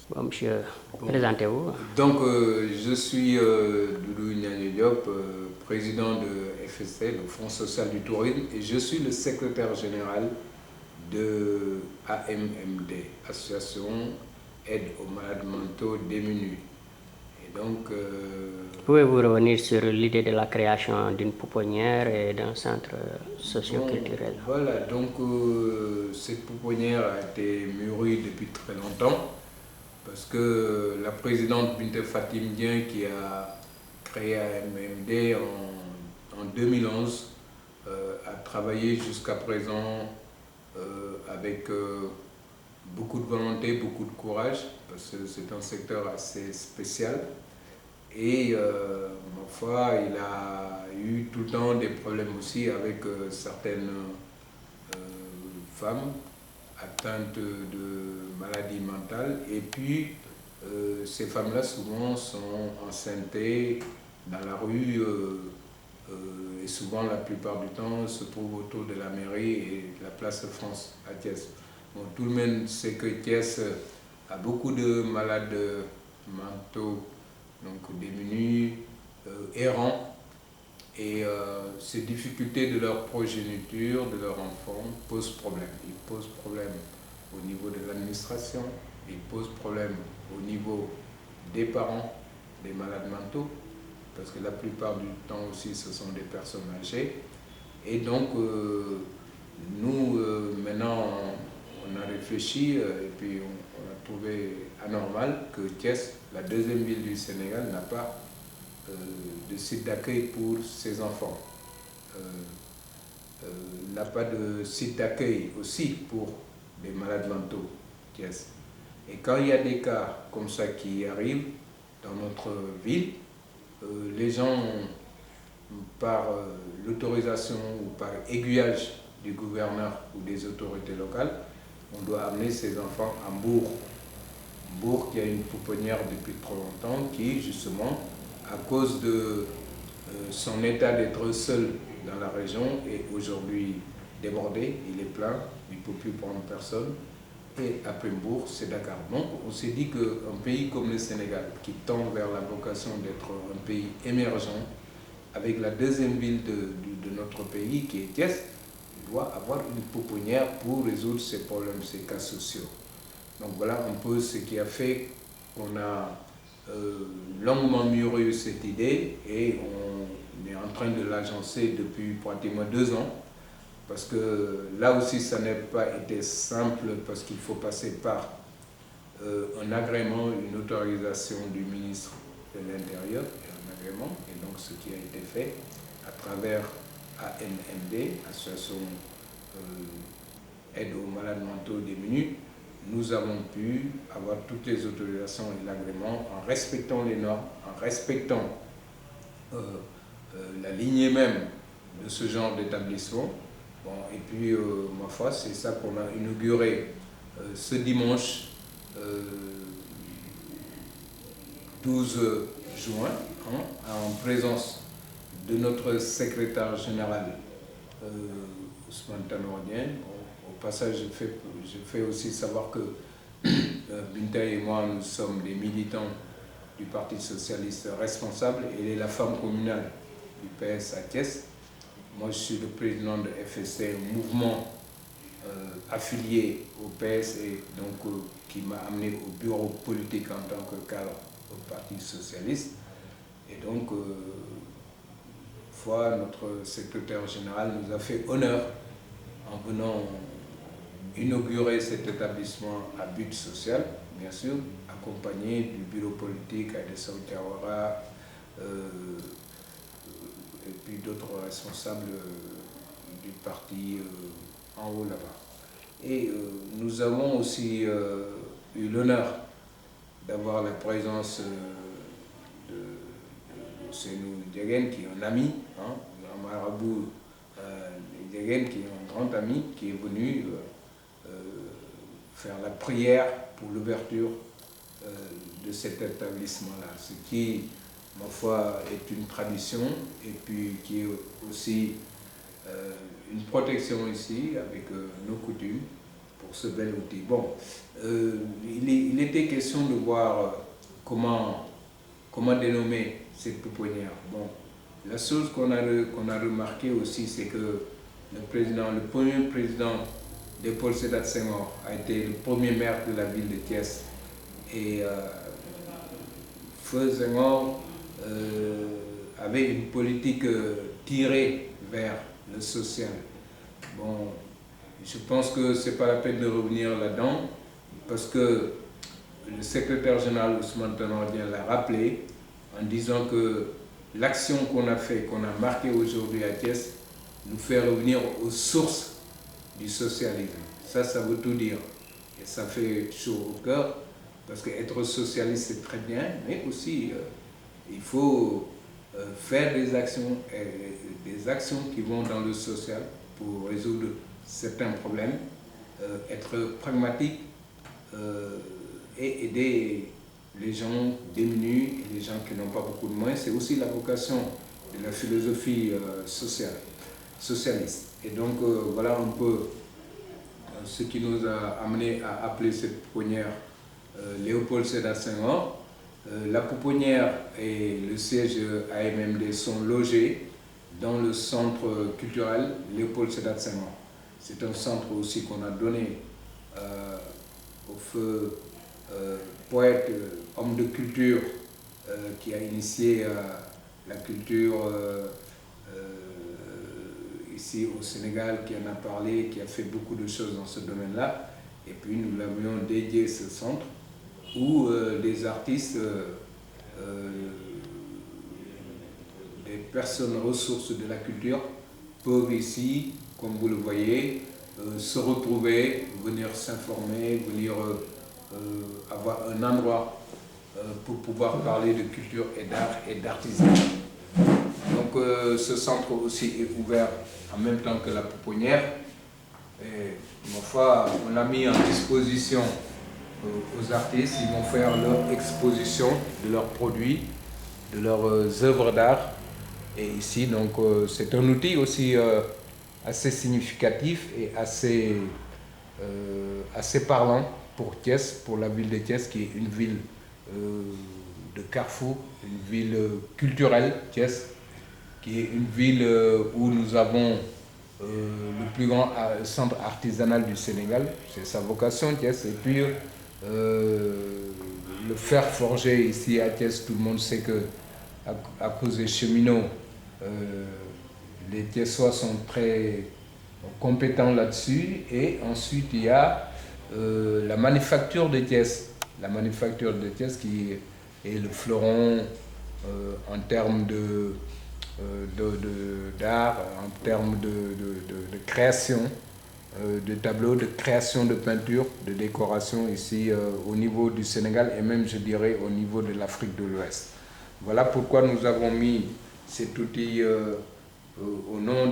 Bon, monsieur, Bon. présentez-vous. Donc, je suis Doudou Niagne Diop, président de FST, le Fonds social du tourisme, et je suis le secrétaire général de AMMD, Association Aide aux malades mentaux démunis. Et donc, Pouvez-vous revenir sur l'idée de la création d'une pouponnière et d'un centre socio-culturel? bon, voilà, donc cette pouponnière a été mûrie depuis très longtemps. Parce que la présidente Binte Fatim Dien, qui a créé AMMD en 2011, a travaillé jusqu'à présent avec beaucoup de volonté, beaucoup de courage, parce que c'est un secteur assez spécial. Et ma foi, il a eu tout le temps des problèmes aussi avec certaines femmes atteintes de maladies mentales. Et puis, ces femmes-là, souvent, sont enceintes dans la rue et souvent, la plupart du temps, se trouvent autour de la mairie et de la place de France à Thiès. Bon, tout le monde sait que Thiès a beaucoup de malades mentaux, donc démunis, errants. Et ces difficultés de leur progéniture, de leur enfant, posent problème. Ils posent problème au niveau de l'administration, ils posent problème au niveau des parents des malades mentaux, parce que la plupart du temps aussi ce sont des personnes âgées. Et donc nous, maintenant, on a réfléchi et puis on a trouvé anormal que Thiès, la deuxième ville du Sénégal, n'a pas de site d'accueil pour ses enfants. N'a pas de site d'accueil aussi pour les malades mentaux, Thiès. Et quand il y a des cas comme ça qui arrivent dans notre ville, les gens, par l'autorisation ou par aiguillage du gouverneur ou des autorités locales, on doit amener ces enfants à Mbour. Mbour qui a une pouponnière depuis trop longtemps, qui justement, à cause de son état d'être seul dans la région, est aujourd'hui débordé, il est plein, il ne peut plus prendre personne. Et après Mbour, c'est Dakar. Donc on s'est dit qu'un pays comme le Sénégal, qui tend vers la vocation d'être un pays émergent, avec la deuxième ville de notre pays, qui est Thiès, doit avoir une pouponnière pour résoudre ces problèmes, ces cas sociaux. Donc voilà un peu ce qui a fait qu'on a longuement mûri cette idée et on est en train de l'agencer depuis pratiquement 2 ans. Parce que là aussi, ça n'a pas été simple parce qu'il faut passer par un agrément, une autorisation du ministre de l'Intérieur, et un agrément, et donc ce qui a été fait à travers AMMD, Association Aide aux malades mentaux démunis. Nous avons pu avoir toutes les autorisations et l'agrément en respectant les normes, en respectant la lignée même de ce genre d'établissement. Bon, et puis, ma foi, c'est ça qu'on a inauguré ce dimanche 12 juin, hein, en présence de notre secrétaire général Ousmane Tanordien. Bon, au passage, je fais aussi savoir que Binta et moi, nous sommes des militants du Parti socialiste responsable. Elle est la femme communale du PS à Thiès. Moi, je suis le président de FSC, un mouvement affilié au PS et donc qui m'a amené au bureau politique en tant que cadre au Parti socialiste. Et donc, notre secrétaire général nous a fait honneur en venant inaugurer cet établissement à but social, bien sûr, accompagné du bureau politique Aïdessa Oudiawara, et puis d'autres responsables du parti en haut là-bas. Et nous avons aussi eu l'honneur d'avoir la présence de Senou Diegen, qui est un ami, hein, un marabout Diegen, qui est un grand ami, qui est venu faire la prière pour l'ouverture de cet établissement-là, ce qui, ma foi, est une tradition et puis qui est aussi une protection ici avec nos coutumes pour ce bel outil. Bon, il était question de voir comment dénommer cette pouponnière. Bon, la chose qu'on a remarqué aussi, c'est que le premier président Léopold Sédar Senghor a été le premier maire de la ville de Thiès. Et Feu Senghor avait une politique tirée vers le social. Bon, je pense que ce n'est pas la peine de revenir là-dedans, parce que le secrétaire général Ousmane Tanor Dieng l'a rappelé en disant que l'action qu'on a fait, qu'on a marquée aujourd'hui à Thiès, nous fait revenir aux sources du socialisme. Ça veut tout dire. Et ça fait chaud au cœur, parce qu'être socialiste, c'est très bien, mais aussi, il faut faire des actions qui vont dans le social pour résoudre certains problèmes, être pragmatique et aider les gens démunis et les gens qui n'ont pas beaucoup de moyens. C'est aussi la vocation de la philosophie socialiste. Et donc, voilà un peu ce qui nous a amené à appeler cette pouponnière Léopold Sédar Senghor. La pouponnière et le siège AMMD sont logés dans le centre culturel Léopold Sédar Senghor. C'est un centre aussi qu'on a donné au feu poète, homme de culture qui a initié la culture ici au Sénégal, qui en a parlé, qui a fait beaucoup de choses dans ce domaine-là. Et puis nous l'avions dédié ce centre où des artistes, des personnes ressources de la culture peuvent ici, comme vous le voyez, se retrouver, venir s'informer, venir avoir un endroit pour pouvoir parler de culture et d'art et d'artisanat. Donc ce centre aussi est ouvert en même temps que la pouponnière. Et ma foi, on l'a mis en disposition aux artistes. Ils vont faire leur exposition de leurs produits, de leurs œuvres d'art. Et ici, donc, c'est un outil aussi assez significatif et assez parlant pour Thiès, pour la ville de Thiès, qui est une ville de carrefour, une ville culturelle, Thiès, qui est une ville où nous avons le plus grand centre artisanal du Sénégal. C'est sa vocation, Thiès. Et puis, le fer forgé ici à Thiès, tout le monde sait que à cause des cheminots, les Thiessois sont très compétents là-dessus. Et ensuite, il y a la manufacture de Thiès. La manufacture de Thiès qui est le fleuron en termes d'art, en termes de création de tableaux, de création de peinture, de décoration ici au niveau du Sénégal et même, je dirais, au niveau de l'Afrique de l'Ouest. Voilà pourquoi nous avons mis cet outil au nom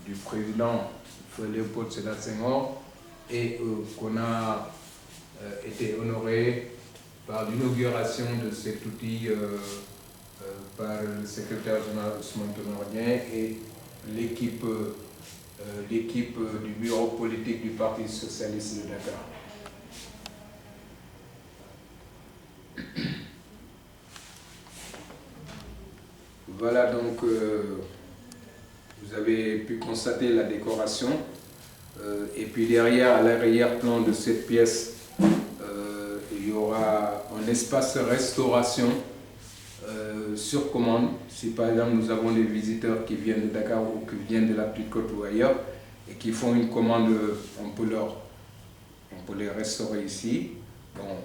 du président Léopold Sédar Senghor et qu'on a été honoré par l'inauguration de cet outil par le secrétaire général Ousmane Tanor Dieng et l'équipe du bureau politique du Parti socialiste de Dakar. Voilà donc, vous avez pu constater la décoration. Et puis derrière, à l'arrière-plan de cette pièce, il y aura un espace restauration sur commande. Si par exemple nous avons des visiteurs qui viennent de Dakar ou qui viennent de la Petite Côte ou ailleurs et qui font une commande, on peut les restaurer ici. Bon,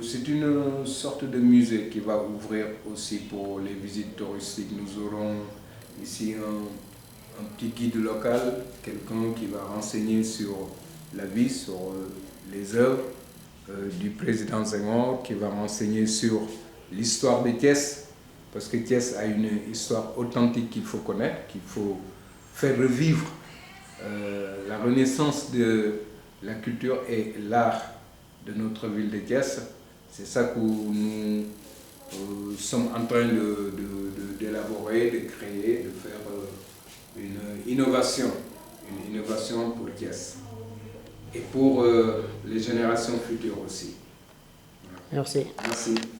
c'est une sorte de musée qui va ouvrir aussi pour les visites touristiques. Nous aurons ici un petit guide local, quelqu'un qui va renseigner sur la vie, sur les œuvres du président Senghor, qui va renseigner sur l'histoire de Thiès, parce que Thiès a une histoire authentique qu'il faut connaître, qu'il faut faire revivre la renaissance de la culture et l'art de notre ville de Thiès. C'est ça que nous sommes en train d'élaborer, de créer, de faire une innovation pour Thiès. et pour les générations futures aussi. Merci. Merci.